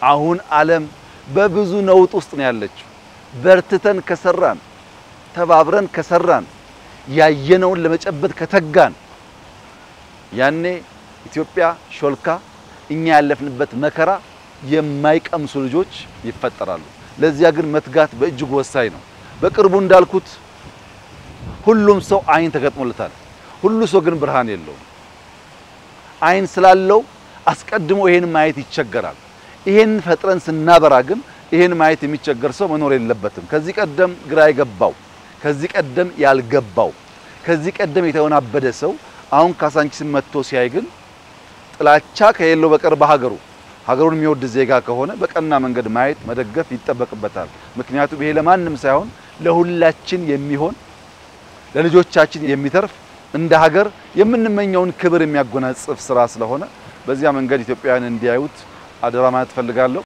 አሁን ዓለም በብዙ ነውጥ ውስጥ ነው ያለችው በርትተን ከሰራን ተባብረን ከሰራን ያየነውን ለመጨበጥ ከተጋን ያኔ ኢትዮጵያ ሾልካ እኛ ያለፍንበት መከራ የማይቀምሱ ልጆች ይፈጠራሉ ለዚያ ግን መትጋት በእጅጉ ወሳኝ ነው በቅርቡ እንዳልኩት ሁሉም ሰው አይን ተገጥሞለታል ሁሉ ሰው ግን ብርሃን የለውም አይን ስላለው አስቀድሞ ይሄን ማየት ይቸገራል ይሄን ፈጥረን ስናበራ ግን ይሄን ማየት የሚቸገር ሰው መኖር የለበትም ከዚህ ቀደም ግራ ይገባው ከዚህ ቀደም ያልገባው ከዚህ ቀደም የተወናበደ ሰው አሁን ካሳንቺስ መጥቶ ሲያይ ግን ጥላቻ ከየለው በቀር ሀገሩን የሚወድ ዜጋ ከሆነ በቀና መንገድ ማየት መደገፍ ይተበቅበታል ምክንያቱም ይሄ ለማንም ሳይሆን ለሁላችን የሚሆን ለልጆቻችን የሚተርፍ እንደ ሀገር የምንመኘውን ክብር የሚያጎናጽፍ ስራ ስለሆነ በዚያ መንገድ ኢትዮጵያውያን እንዲያዩት አደራ ማለት ፈልጋለሁ